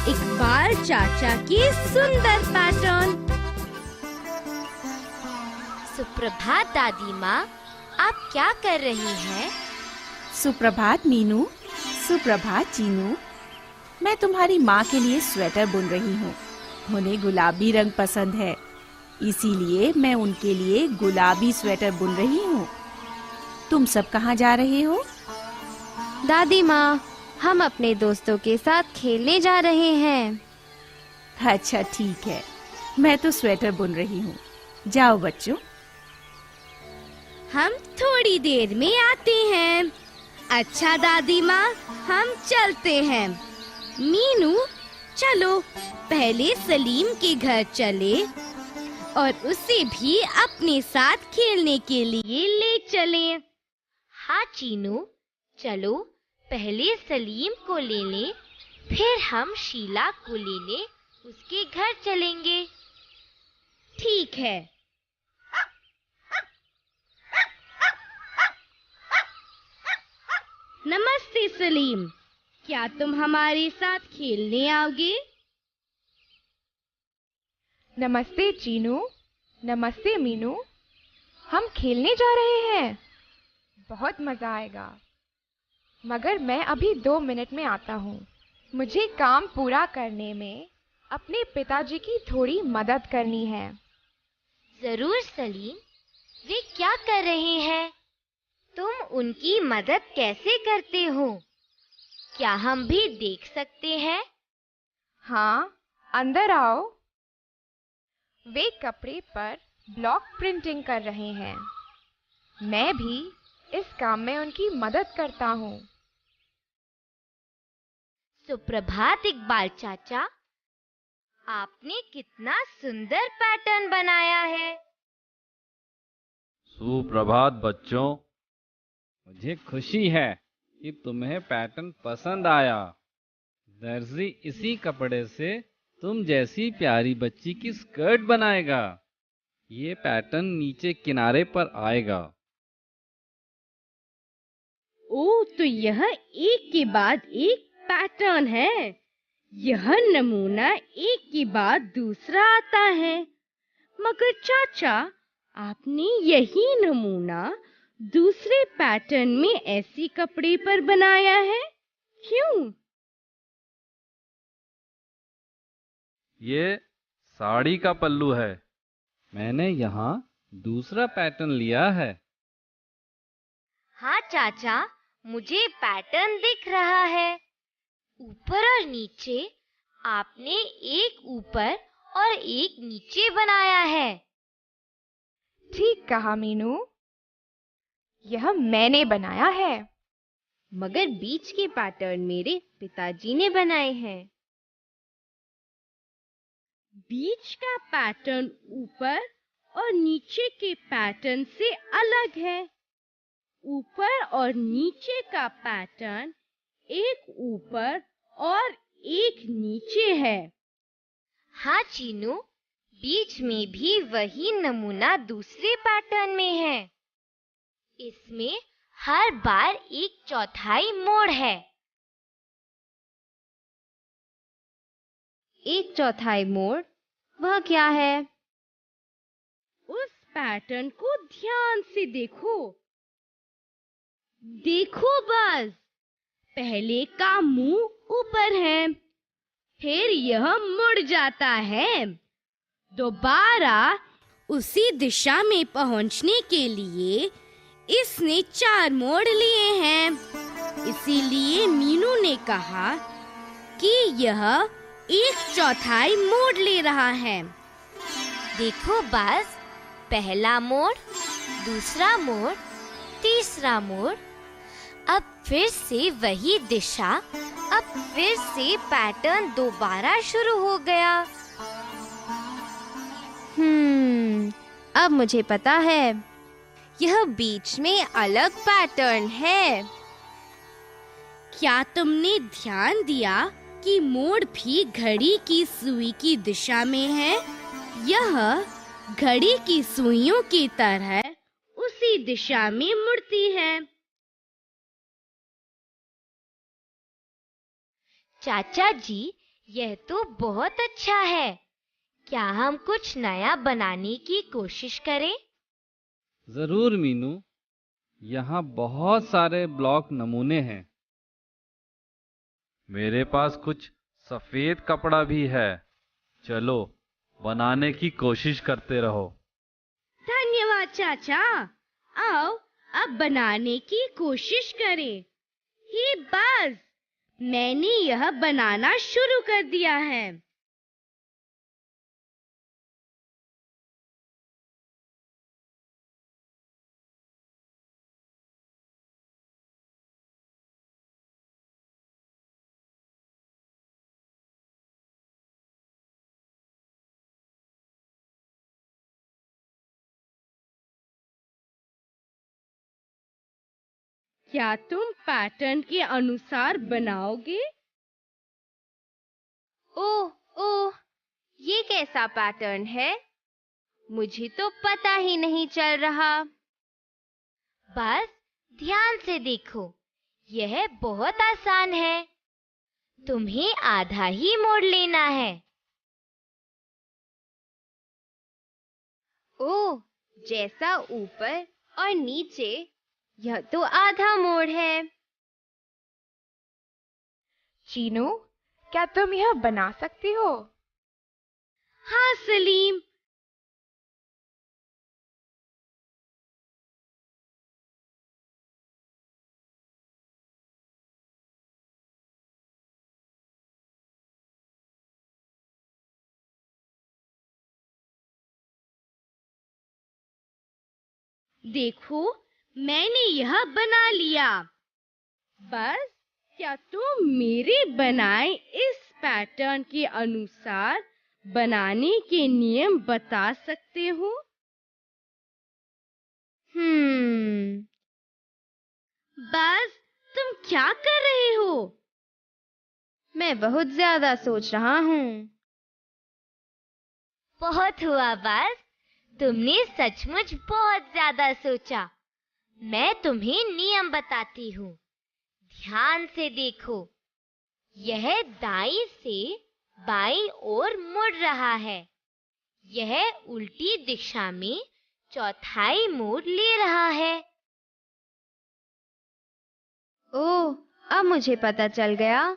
इकबाल चाचा की सुंदर पैटर्न। सुप्रभात दादी माँ, आप क्या कर रही हैं? सुप्रभात मीनू। सुप्रभात चीनू। मैं तुम्हारी माँ के लिए स्वेटर बुन रही हूँ। उन्हें गुलाबी रंग पसंद है, इसीलिए मैं उनके लिए गुलाबी स्वेटर बुन रही हूँ। तुम सब कहाँ जा रहे हो? दादी माँ, हम अपने दोस्तों के साथ खेलने जा रहे हैं। अच्छा ठीक है, मैं तो स्वेटर बुन रही हूँ। जाओ बच्चों। हम थोड़ी देर में आते हैं। अच्छा दादी माँ, हम चलते हैं। मीनू, चलो पहले सलीम के घर चले और उसे भी अपने साथ खेलने के लिए ले चलें। हाँ चीनू, चलो पहले सलीम को ले लें, फिर हम शीला को लेने उसके घर चलेंगे। ठीक है। नमस्ते सलीम, क्या तुम हमारे साथ खेलने आओगे? नमस्ते चीनू। नमस्ते मीनू। हम खेलने जा रहे हैं। बहुत मजा आएगा, मगर मैं अभी 2 मिनट में आता हूँ। मुझे काम पूरा करने में अपने पिताजी की थोड़ी मदद करनी है। जरूर सलीम, वे क्या कर रहे हैं? तुम उनकी मदद कैसे करते हो? क्या हम भी देख सकते हैं? हाँ, अंदर आओ। वे कपड़े पर ब्लॉक प्रिंटिंग कर रहे हैं। मैं भी इस काम में उनकी मदद करता हूँ। सुप्रभात इकबाल चाचा, आपने कितना सुंदर पैटर्न बनाया है। सुप्रभात बच्चों, मुझे खुशी है कि तुम्हें पैटर्न पसंद आया। दर्जी इसी कपड़े से तुम जैसी प्यारी बच्ची की स्कर्ट बनाएगा। ये पैटर्न नीचे किनारे पर आएगा। ओह, तो यह एक के बाद एक पैटर्न है। यह नमूना एक के बाद दूसरा आता है। मगर चाचा, आपने यही नमूना दूसरे पैटर्न में ऐसी कपड़े पर बनाया है, क्यों? ये साड़ी का पल्लू है। मैंने यहाँ दूसरा पैटर्न लिया है। हाँ चाचा, मुझे पैटर्न दिख रहा है। ऊपर और नीचे आपने एक ऊपर और एक नीचे बनाया है। ठीक कहा मीनू, यह मैंने बनाया है। मगर बीच के पैटर्न मेरे पिताजी ने बनाए हैं। बीच का पैटर्न ऊपर और नीचे के पैटर्न से अलग है। ऊपर और नीचे का पैटर्न एक ऊपर और एक नीचे है। हाँ चीनू, बीच में भी वही नमूना दूसरे पैटर्न में है। इसमें हर बार 1/4 मोड़ है। 1/4 मोड़, वह क्या है? उस पैटर्न को ध्यान से देखो। देखो बस, पहले का मुंह ऊपर है, फिर यह मुड़ जाता है। दोबारा उसी दिशा में पहुंचने के लिए इसने 4 मोड़ लिए हैं। इसीलिए मीनू ने कहा कि यह 1/4 मोड़ ले रहा है। देखो बस, पहला मोड़, दूसरा मोड़, तीसरा मोड़। अब फिर से वही दिशा, अब फिर से पैटर्न दोबारा शुरू हो गया। अब मुझे पता है, यह बीच में अलग पैटर्न है। क्या तुमने ध्यान दिया कि मोड़ भी घड़ी की सुई की दिशा में है? यह घड़ी की सुइयों की तरह उसी दिशा में मुड़ती है। चाचा जी, यह तो बहुत अच्छा है। क्या हम कुछ नया बनाने की कोशिश करें? जरूर मीनू, यहाँ बहुत सारे ब्लॉक नमूने हैं। मेरे पास कुछ सफेद कपड़ा भी है। चलो बनाने की कोशिश करते रहो। धन्यवाद चाचा। आओ अब बनाने की कोशिश करें। ही बस, मैंने यह बनाना शुरू कर दिया है। क्या तुम पैटर्न के अनुसार बनाओगे? ओह ओह, ये कैसा पैटर्न है? मुझे तो पता ही नहीं चल रहा। बस ध्यान से देखो, यह बहुत आसान है। तुम्हें आधा ही मोड़ लेना है। ओह, जैसा ऊपर और नीचे, यह तो आधा मोड़ है। चीनू, क्या तुम यह बना सकती हो? हाँ सलीम, देखो मैंने यह बना लिया। बस क्या तुम मेरे बनाए इस पैटर्न के अनुसार बनाने के नियम बता सकते हो? बस तुम क्या कर रहे हो? मैं बहुत ज्यादा सोच रहा हूँ। बहुत हुआ बस, तुमने सचमुच बहुत ज्यादा सोचा। मैं तुम्हें नियम बताती हूँ। ध्यान से देखो, यह दाईं से बाईं ओर मुड़ रहा है। यह उल्टी दिशा में चौथाई मोड़ ले रहा है। ओह, अब मुझे पता चल गया।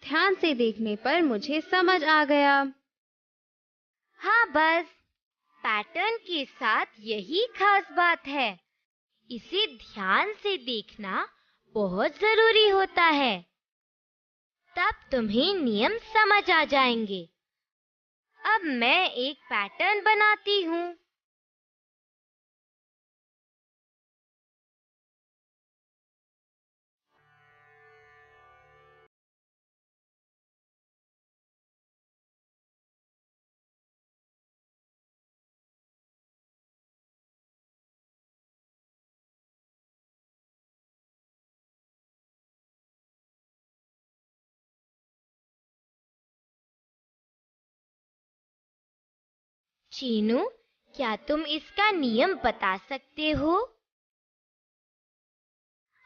ध्यान से देखने पर मुझे समझ आ गया। हाँ बस, पैटर्न के साथ यही खास बात है। इसे ध्यान से देखना बहुत जरूरी होता है। तब तुम्हें नियम समझ आ जाएंगे। अब मैं एक पैटर्न बनाती हूँ। चीनू, क्या तुम इसका नियम बता सकते हो?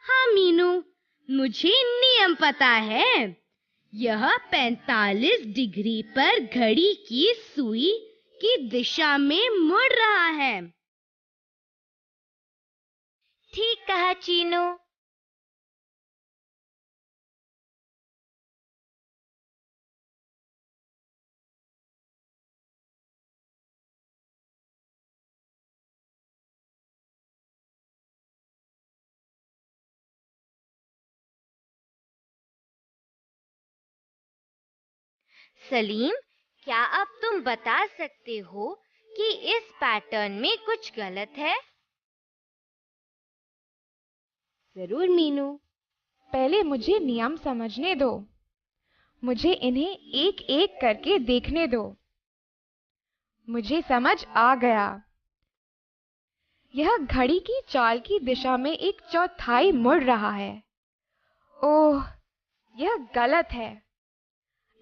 हाँ मीनू, मुझे नियम पता है। यह 45 डिग्री पर घड़ी की सुई की दिशा में मुड़ रहा है। ठीक कहा चीनू। सलीम, क्या अब तुम बता सकते हो कि इस पैटर्न में कुछ गलत है? जरूर मीनू, पहले मुझे नियम समझने दो। मुझे इन्हें एक एक करके देखने दो। मुझे समझ आ गया। यह घड़ी की चाल की दिशा में एक चौथाई मुड़ रहा है। ओह, यह गलत है।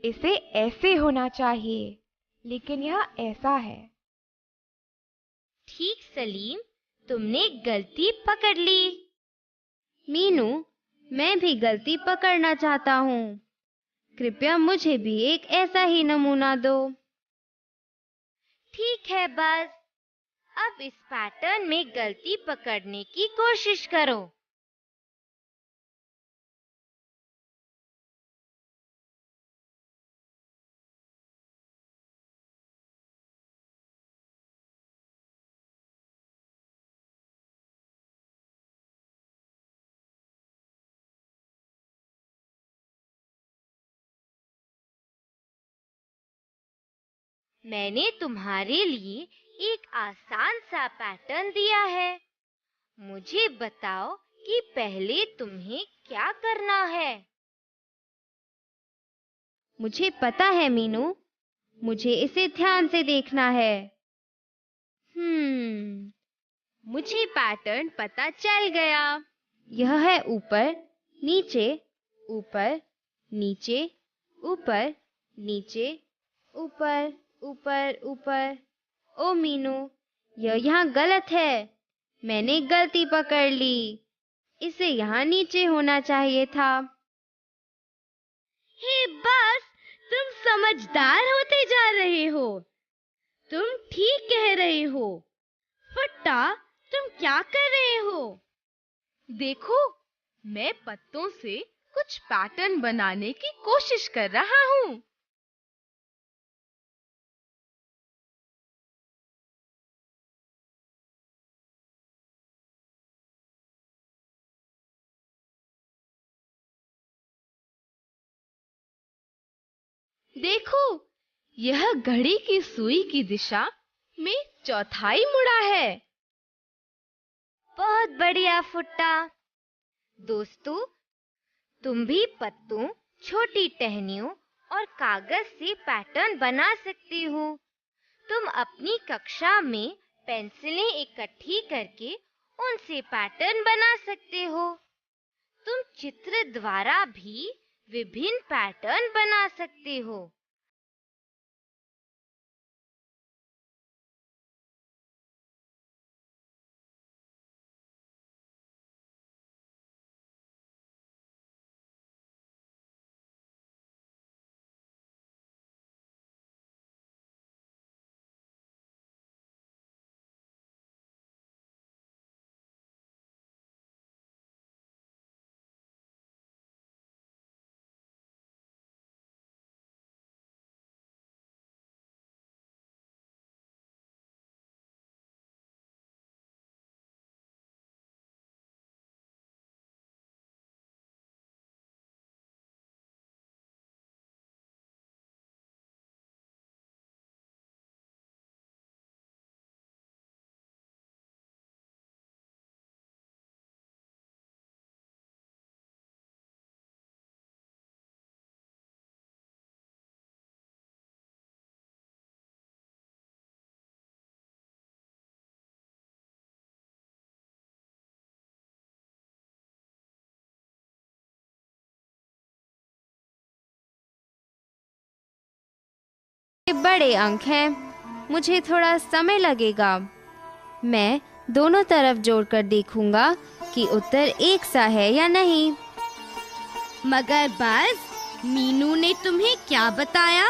इसे ऐसे होना चाहिए, लेकिन यह ऐसा है। ठीक सलीम, तुमने गलती पकड़ ली। मीनू, मैं भी गलती पकड़ना चाहता हूँ। कृपया मुझे भी एक ऐसा ही नमूना दो। ठीक है बस, अब इस पैटर्न में गलती पकड़ने की कोशिश करो। मैंने तुम्हारे लिए एक आसान सा पैटर्न दिया है। मुझे बताओ कि पहले तुम्हें क्या करना है। मुझे पता है मीनू, मुझे इसे ध्यान से देखना है। मुझे पैटर्न पता चल गया। यह है ऊपर नीचे ऊपर नीचे ऊपर नीचे ऊपर ऊपर ऊपर। ओ मीनू, यह यहाँ गलत है। मैंने गलती पकड़ ली। इसे यहाँ नीचे होना चाहिए था। हे बस, तुम समझदार होते जा रहे हो। तुम ठीक कह रहे हो। फुट्टा, तुम क्या कर रहे हो? देखो, मैं पत्तों से कुछ पैटर्न बनाने की कोशिश कर रहा हूँ। देखो, यह घड़ी की सुई की दिशा में चौथाई मुड़ा है। बहुत बढ़िया फुट्टा। दोस्तों, तुम भी पत्तों, छोटी टहनियों और कागज से पैटर्न बना सकती हो। तुम अपनी कक्षा में पेंसिलें इकट्ठी करके उनसे पैटर्न बना सकते हो। तुम चित्र द्वारा भी विभिन्न पैटर्न बना सकते हो। बड़े अंक हैं, मुझे थोड़ा समय लगेगा। मैं दोनों तरफ जोड़कर देखूंगा कि उत्तर एक सा है या नहीं। मगर बाज, मीनू ने तुम्हें क्या बताया?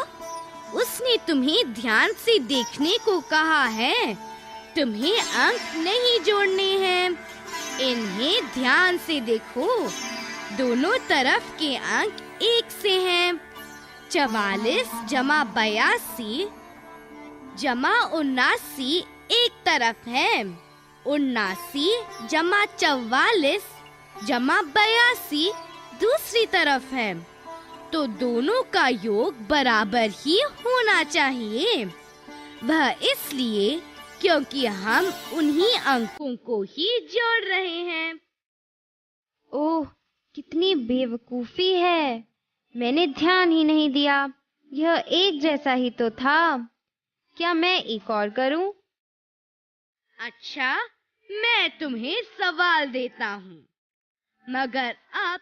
उसने तुम्हें ध्यान से देखने को कहा है। तुम्हें अंक नहीं जोड़ने हैं, इन्हें ध्यान से देखो। दोनों तरफ के अंक एक से हैं। 44 जमा 82 जमा 79 एक तरफ है। 79 जमा 44 जमा 82 दूसरी तरफ है। तो दोनों का योग बराबर ही होना चाहिए। वह इसलिए क्योंकि हम उन्हीं अंकों को ही जोड़ रहे हैं। ओह, कितनी बेवकूफी है, मैंने ध्यान ही नहीं दिया। यह एक जैसा ही तो था। क्या मैं एक और करूं? अच्छा, मैं तुम्हें सवाल देता हूं, मगर अब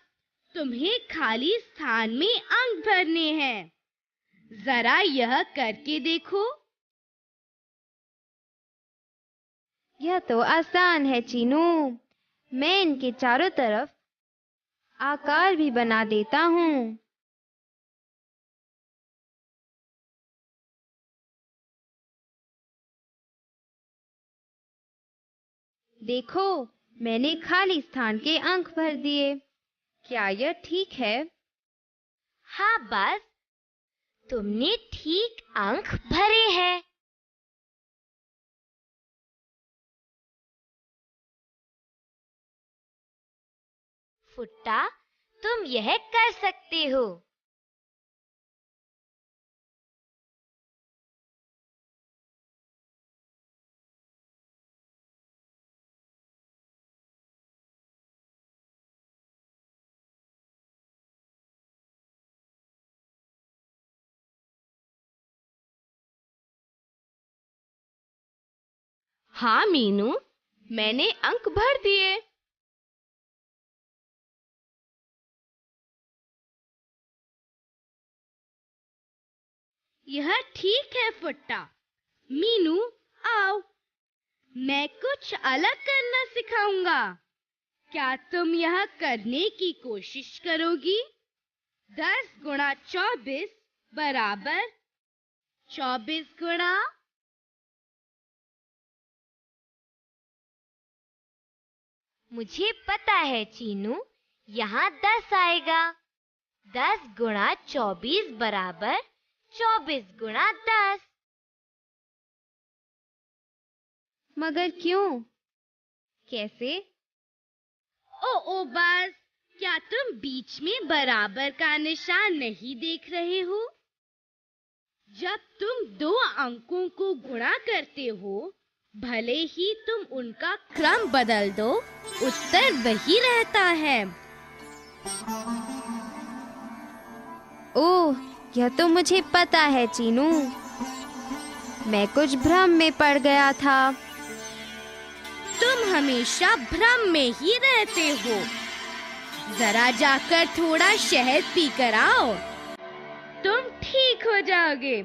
तुम्हें खाली स्थान में अंक भरने हैं। जरा यह करके देखो। यह तो आसान है चीनू। मैं इनके चारों तरफ आकार भी बना देता हूँ। देखो, मैंने खाली स्थान के अंक भर दिए। क्या यह ठीक है? हाँ बस, तुमने ठीक अंक भरे हैं। फुट्टा, तुम यह कर सकते हो। हाँ मीनू, मैंने अंक भर दिए। यह ठीक है फुट्टा। मीनू, आओ, मैं कुछ अलग करना सिखाऊंगा। क्या तुम यह करने की कोशिश करोगी? 10 गुणा 24 बराबर 24 गुणा। मुझे पता है चीनू, यहाँ 10 आएगा। 10 गुणा 24 बराबर 24 गुणा 10। मगर क्यों? कैसे? ओ बस, क्या तुम बीच में बराबर का निशान नहीं देख रहे हो? जब तुम दो अंकों को गुणा करते हो, भले ही तुम उनका क्रम बदल दो, उत्तर वही रहता है। ओह, यह तो मुझे पता है चीनू। मैं कुछ भ्रम में पड़ गया था। तुम हमेशा भ्रम में ही रहते हो। जरा जाकर थोड़ा शहद पी कर आओ, तुम ठीक हो जाओगे।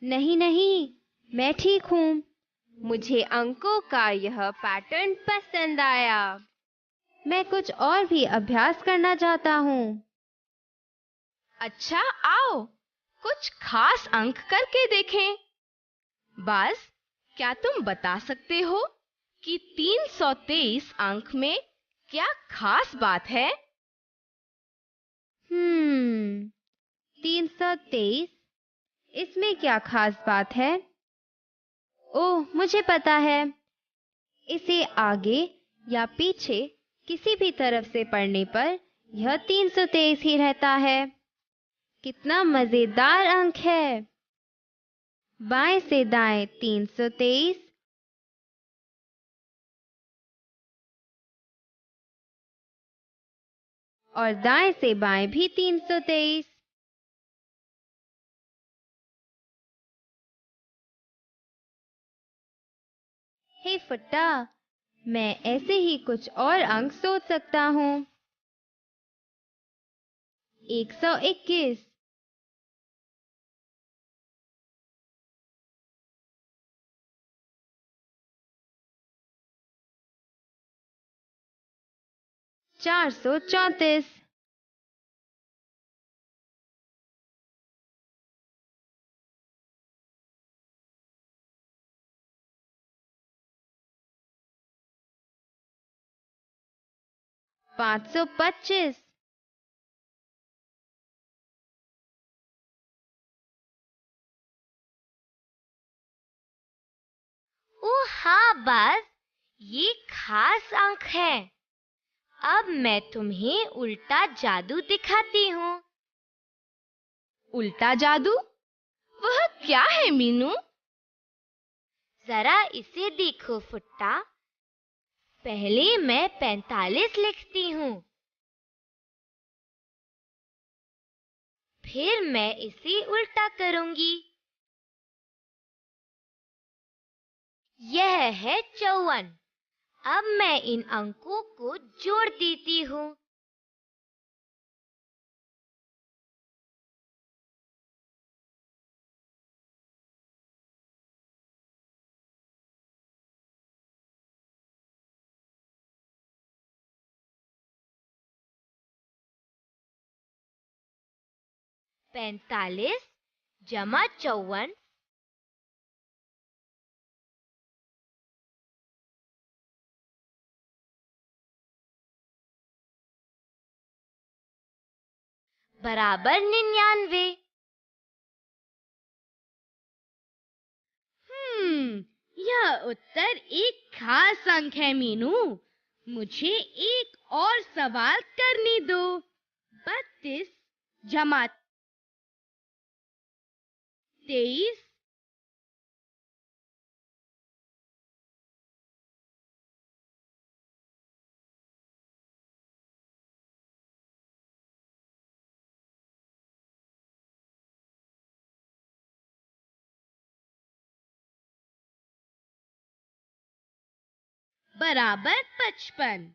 नहीं नहीं, मैं ठीक हूँ। मुझे अंकों का यह पैटर्न पसंद आया। मैं कुछ और भी अभ्यास करना चाहता हूँ। अच्छा, आओ कुछ खास अंक करके देखें। बाज, क्या तुम बता सकते हो कि 323 अंक में क्या खास बात है? 323, इसमें क्या खास बात है? ओह, मुझे पता है। इसे आगे या पीछे किसी भी तरफ से पढ़ने पर यह 323 ही रहता है। कितना मजेदार अंक है। बाएं से दाएं 323, और दाएं से बाएं भी 323। हे फुट्टा, मैं ऐसे ही कुछ और अंक सोच सकता हूँ। 121, 434, पाँच सौ 525, ओह हाँ बाज, ये खास अंक है। अब मैं तुम्हें उल्टा जादू दिखाती हूँ। उल्टा जादू? वह क्या है मीनू? जरा इसे देखो फुट्टा। पहले मैं 45 लिखती हूँ, फिर मैं इसे उल्टा करूंगी। यह है 54। अब मैं इन अंकों को जोड़ देती हूँ। पैंतालीस जमा 54 बराबर 99। यह उत्तर एक खास अंक है मीनू। मुझे एक और सवाल करने दो। 32 जमा 23 बराबर 55।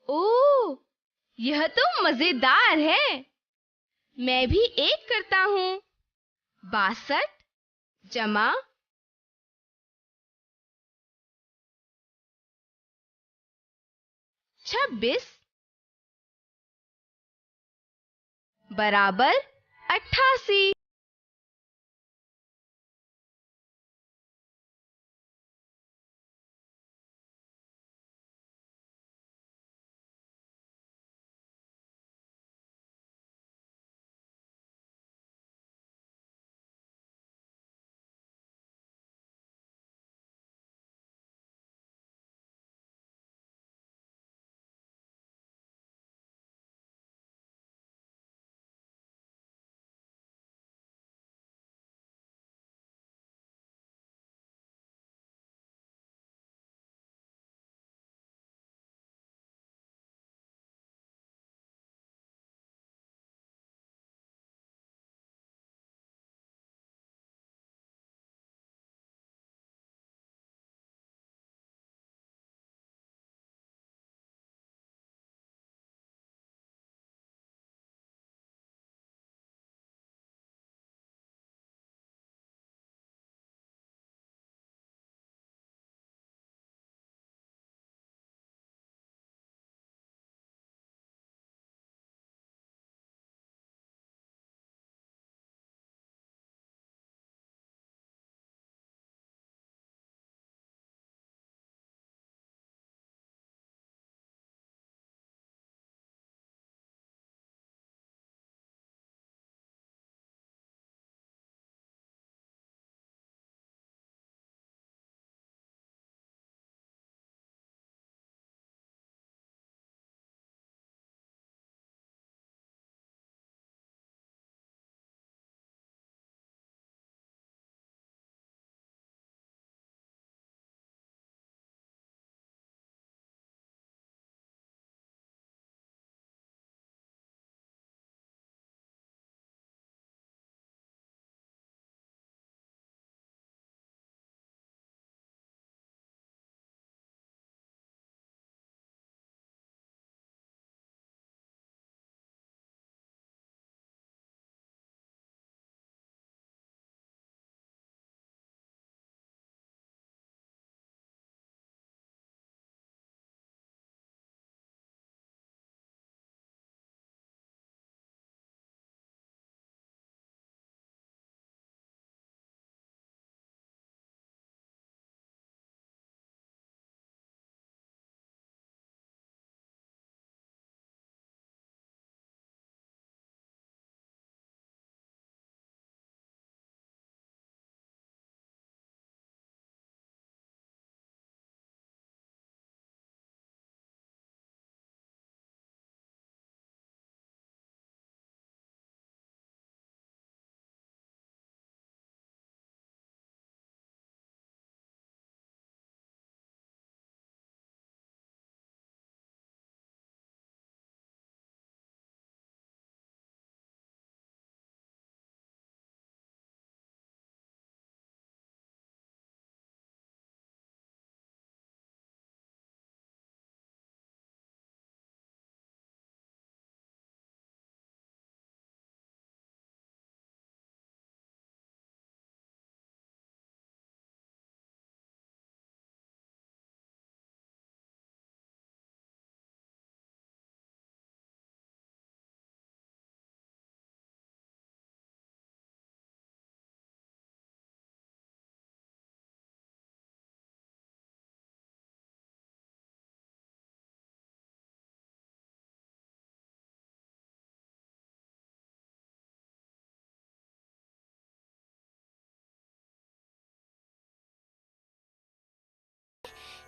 ओह, यह तो मजेदार है। मैं भी एक करता हूँ। 62 जमा 26 बराबर 88।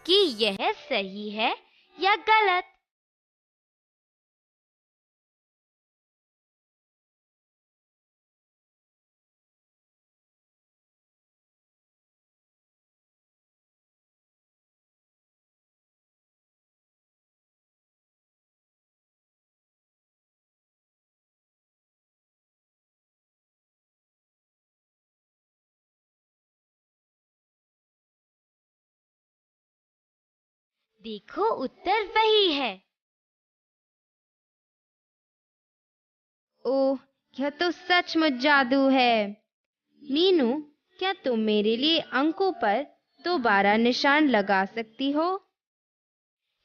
कि यह सही है या गलत। देखो उत्तर वही है। ओह, यह तो सचमुच जादू है। मीनू, क्या तुम मेरे लिए अंकों पर दोबारा निशान लगा सकती हो?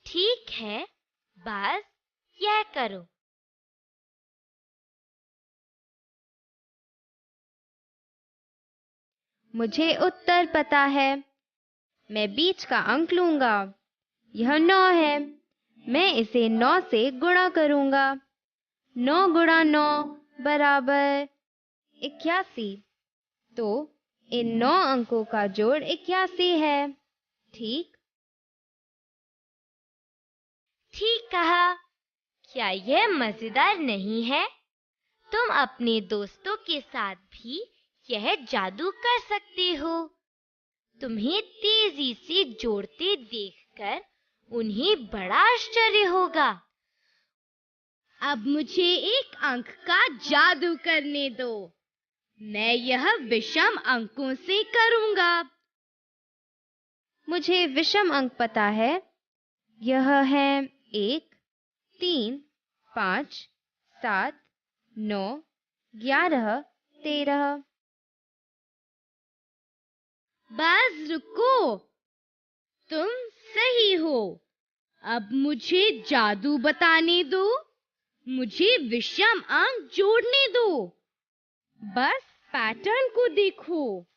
ठीक है, बस यह करो। मुझे उत्तर पता है। मैं बीच का अंक लूंगा। यह 9 है। मैं इसे 9 से गुणा करूंगा। 9 गुणा 9 बराबर 81। तो इन 9 अंकों का जोड़ 81 है। ठीक? ठीक कहा। क्या यह मजेदार नहीं है? तुम अपने दोस्तों के साथ भी यह जादू कर सकते हो। तुम्हें तेजी से जोड़ते देखकर उन्हें बड़ा आश्चर्य होगा। अब मुझे एक अंक का जादू करने दो। मैं यह विषम अंकों से करूंगा। मुझे विषम अंक पता है। यह है 1, 3, 5, 7, 9, 11, 13। बस रुको, तुम सही हो। अब मुझे जादू बताने दो। मुझे विषम अंक जोड़ने दो। बस पैटर्न को देखो।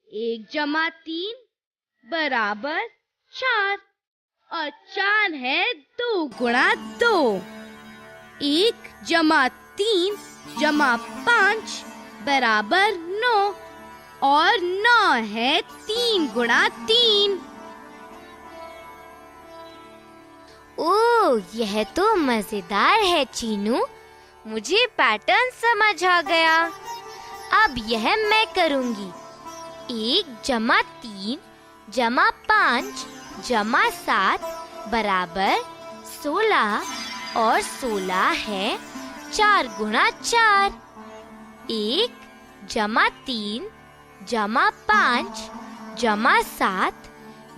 1 जमा 3 बराबर 4 और 4 है 2 गुणा 2। 1 जमा 3 जमा 5 बराबर 9 और 9 है 3 गुणा 3। ओह, यह तो मजेदार है चीनू। मुझे पैटर्न समझ आ गया। अब यह मैं करूंगी। 1 जमा 3 जमा 5 जमा 7 बराबर 16 और 16 है 4 गुणा 4। 1 जमा 3 जमा 5 जमा 7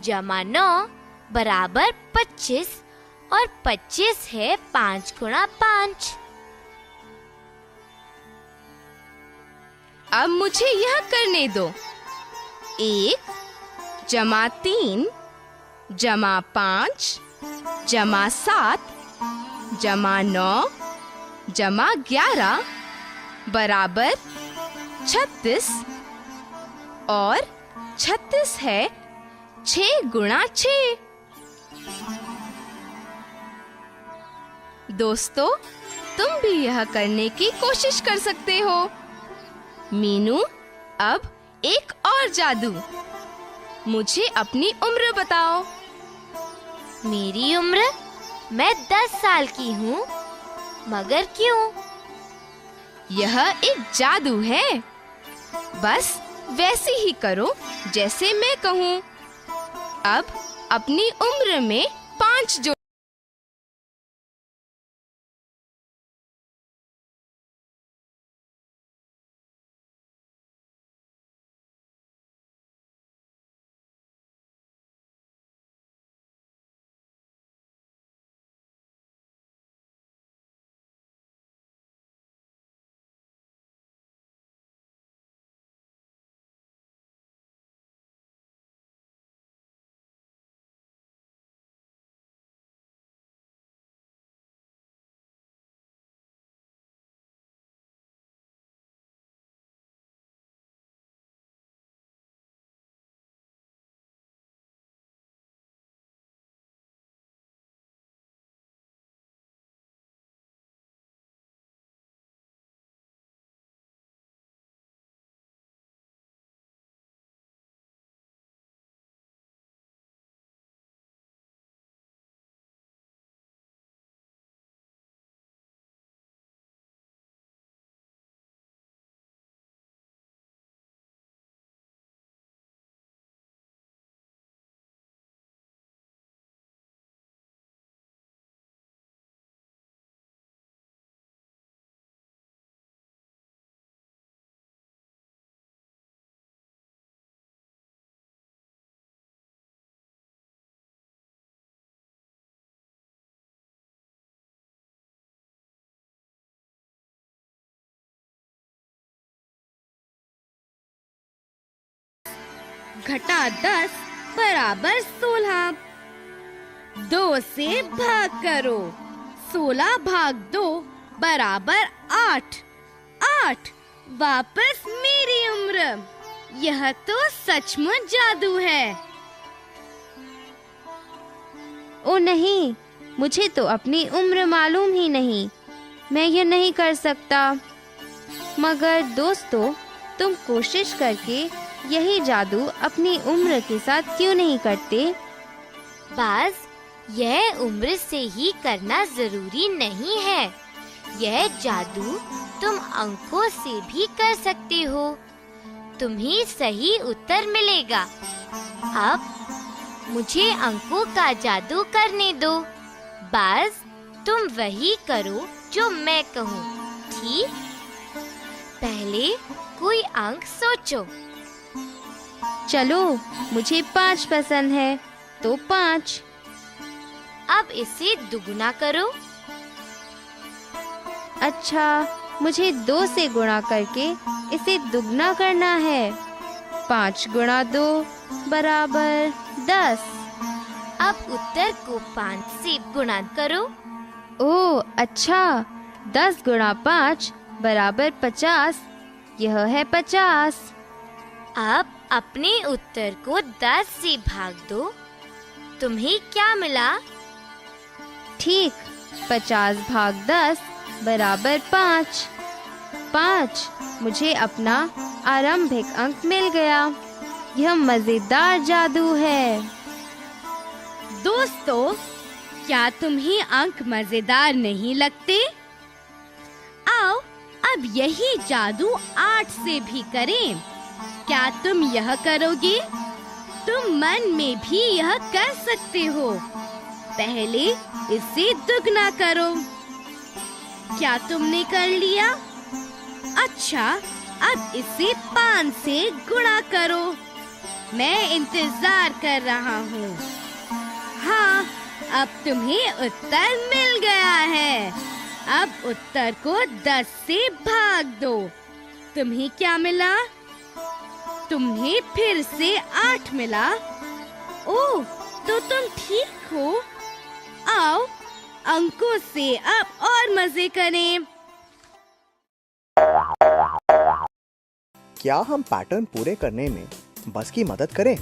जमा 9 बराबर 25 और 25 है 5 गुणा 5। अब मुझे यह करने दो। 1 जमा 3 जमा 5 जमा 7 जमा 9 जमा 11 बराबर 36 और 36 है 6 गुणा 6। दोस्तों, तुम भी यह करने की कोशिश कर सकते हो। मीनू, अब एक और जादू। मुझे अपनी उम्र बताओ। मेरी उम्र? मैं 10 साल की हूँ। मगर क्यों? यह एक जादू है। बस वैसे ही करो जैसे मैं कहूँ। अब अपनी उम्र में 5 जोड़ो। घटा 10 बराबर 16। 2 से भाग करो। 16 भाग 2 बराबर 8। 8 वापस मेरी उम्र। यह तो सचमुच जादू है। ओ नहीं, मुझे तो अपनी उम्र मालूम ही नहीं। मैं यह नहीं कर सकता। मगर दोस्तों, तुम कोशिश करके यही जादू अपनी उम्र के साथ क्यों नहीं करते? बाज, यह उम्र से ही करना जरूरी नहीं है। यह जादू तुम अंकों से भी कर सकते हो। तुम्हें सही उत्तर मिलेगा। अब मुझे अंकों का जादू करने दो। बाज, तुम वही करो जो मैं कहूँ, ठीक? पहले कोई अंक सोचो। चलो, मुझे 5 पसंद है, तो 5। अब इसे दुगुना करो। अच्छा, मुझे 2 से गुणा करके इसे दुगना करना है। 5 गुणा 2 बराबर 10। अब उत्तर को 5 से गुणा करो। ओह अच्छा, 10 गुणा 5 बराबर 50। यह है 50। अब अपने उत्तर को 10 से भाग दो। तुम्हें क्या मिला? ठीक, 50 भाग 10 बराबर 5। 5 मुझे अपना आरंभिक अंक मिल गया। यह मजेदार जादू है। दोस्तों, क्या तुम्हें अंक मजेदार नहीं लगते? आओ, अब यही जादू 8 से भी करें। क्या तुम यह करोगे? तुम मन में भी यह कर सकते हो। पहले इसे दुगना करो। क्या तुमने कर लिया? अच्छा, अब इसे 5 से गुणा करो। मैं इंतजार कर रहा हूँ। हाँ, अब तुम्हें उत्तर मिल गया है। अब उत्तर को 10 से भाग दो। तुम्हें क्या मिला? तुम्हें फिर से 8 मिला। ओह, तो तुम ठीक हो। आओ, अंकों से अब और मजे करें। क्या हम पैटर्न पूरे करने में बस की मदद करें?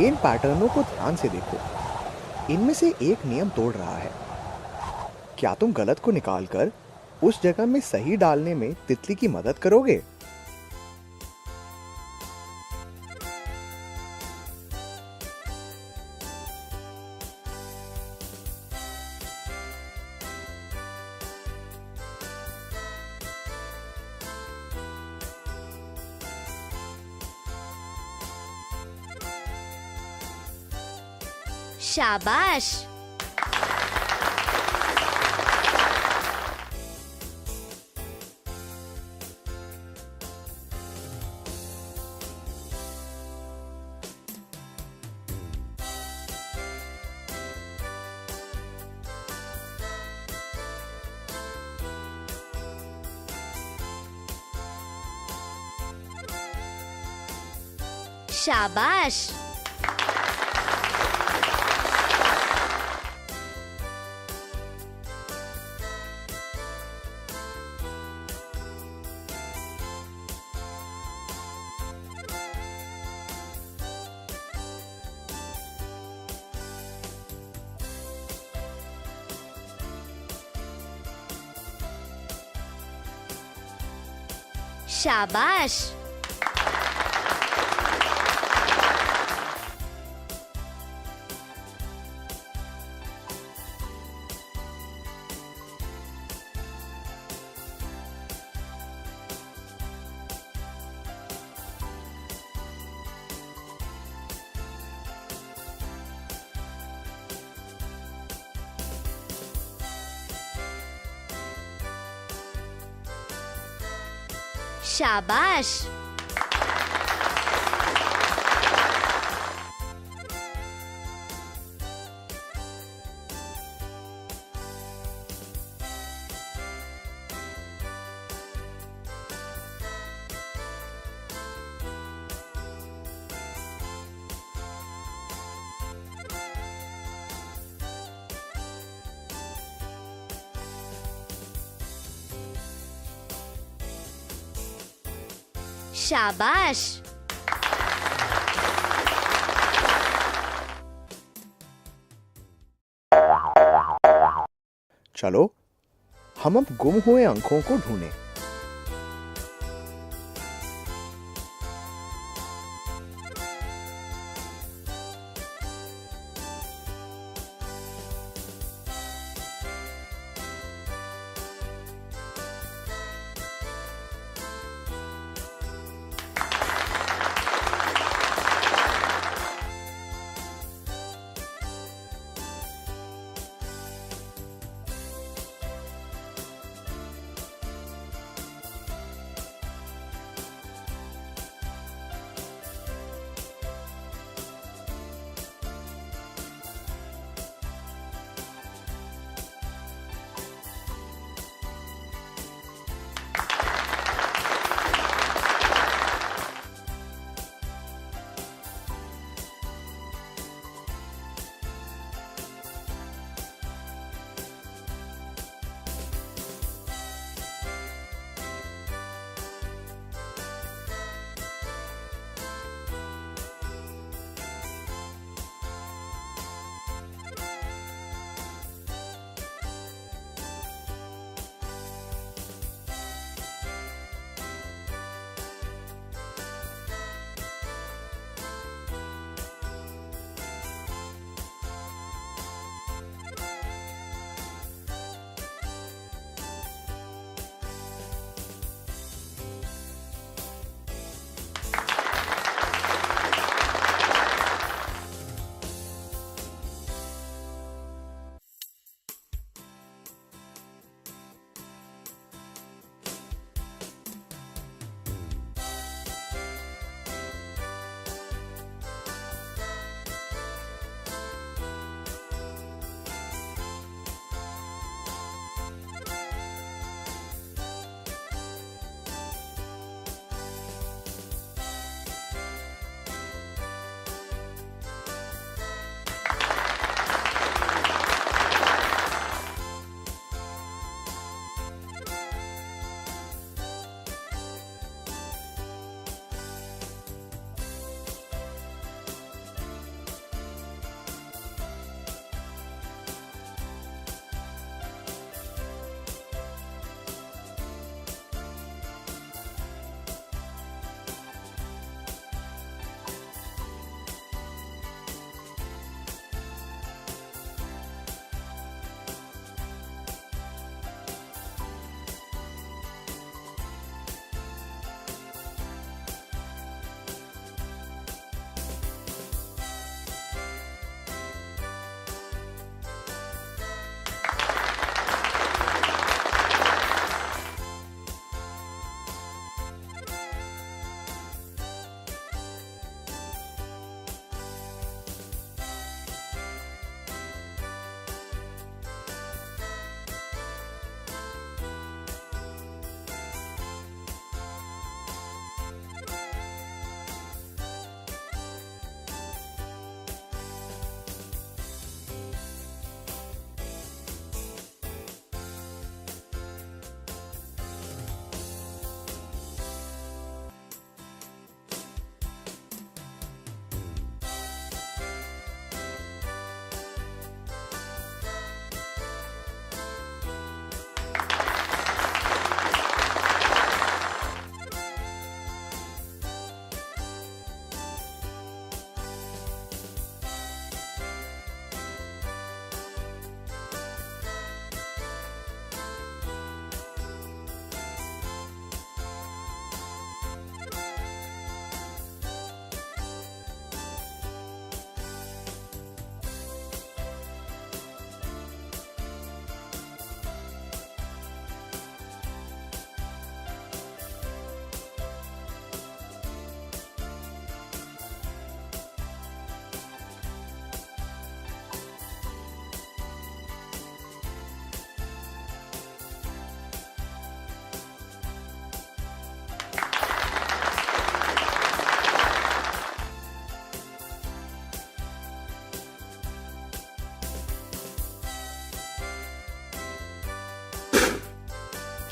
इन पैटर्नों को ध्यान से देखो। इनमें से एक नियम तोड़ रहा है। क्या तुम गलत को निकालकर उस जगह में सही डालने में तितली की मदद करोगे? शाबाश। शाबाश। शाबाश। शाबाश। शाबाश। चलो हम अब गुम हुए अंकों को ढूंढें।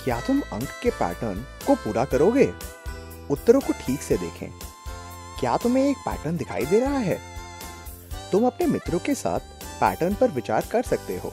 क्या तुम अंक के पैटर्न को पूरा करोगे? उत्तरों को ठीक से देखें। क्या तुम्हें एक पैटर्न दिखाई दे रहा है? तुम अपने मित्रों के साथ पैटर्न पर विचार कर सकते हो।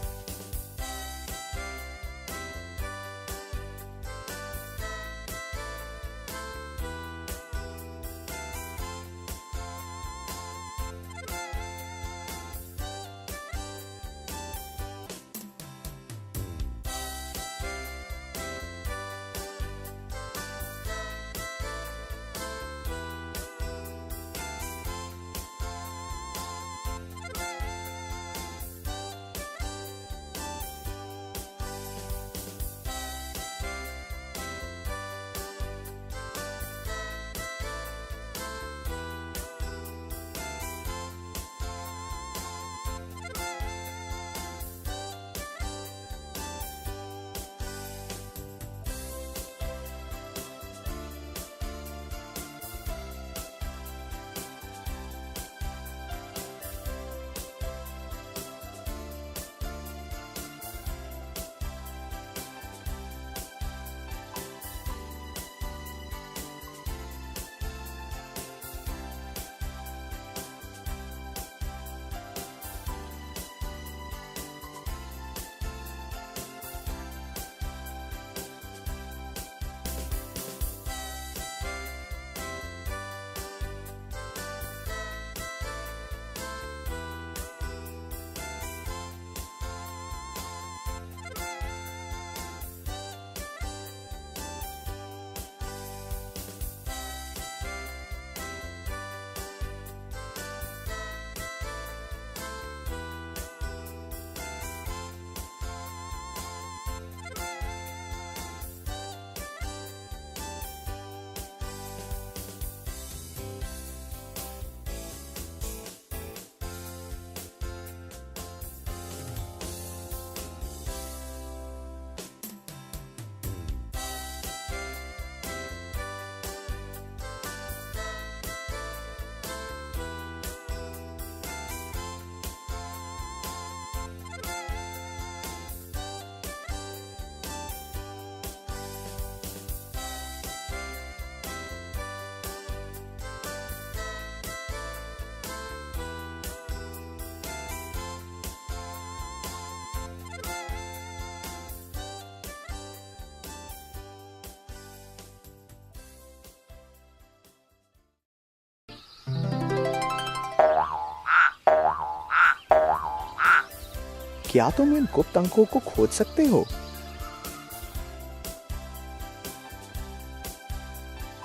क्या तुम इन गुप्त अंकों को खोज सकते हो?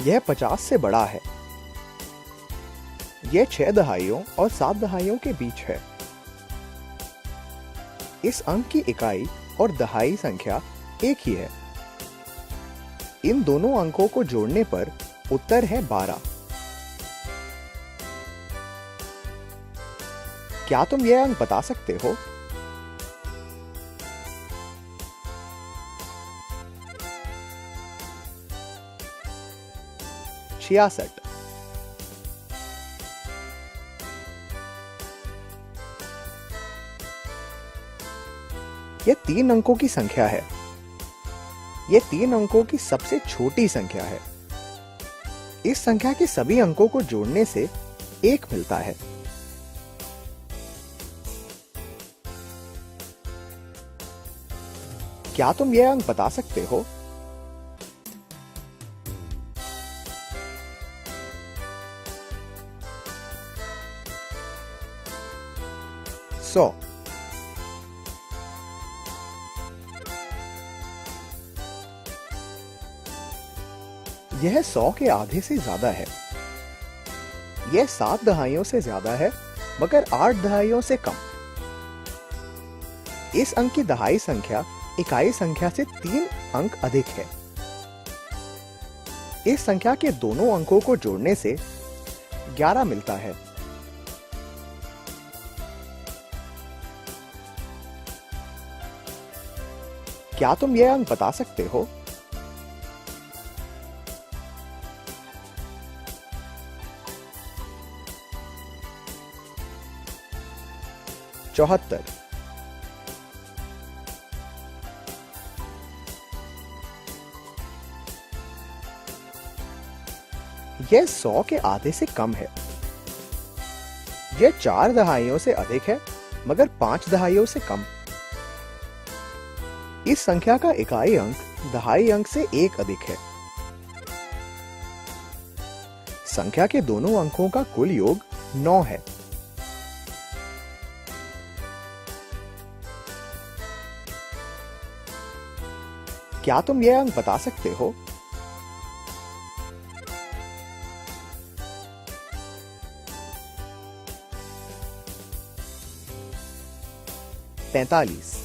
यह 50 से बड़ा है। यह 6 दहाइयों और 7 दहाइयों के बीच है। इस अंक की इकाई और दहाई संख्या एक ही है। इन दोनों अंकों को जोड़ने पर उत्तर है 12। क्या तुम यह अंक बता सकते हो? छियासठ। यह 3 अंकों की संख्या है। यह 3 अंकों की सबसे छोटी संख्या है। इस संख्या के सभी अंकों को जोड़ने से 1 मिलता है। क्या तुम यह अंक बता सकते हो? सौ। यह 100 के आधे से ज्यादा है। यह 7 दहाइयों से ज्यादा है मगर 8 दहाइयों से कम। इस अंक की दहाई संख्या इकाई संख्या से 3 अंक अधिक है। इस संख्या के दोनों अंकों को जोड़ने से 11 मिलता है। क्या तुम यह अंक बता सकते हो? चौहत्तर। यह 100 के आधे से कम है। यह 4 दहाइयों से अधिक है मगर 5 दहाइयों से कम। इस संख्या का इकाई अंक दहाई अंक से 1 अधिक है। संख्या के दोनों अंकों का कुल योग 9 है। क्या तुम यह अंक बता सकते हो? पैंतालीस।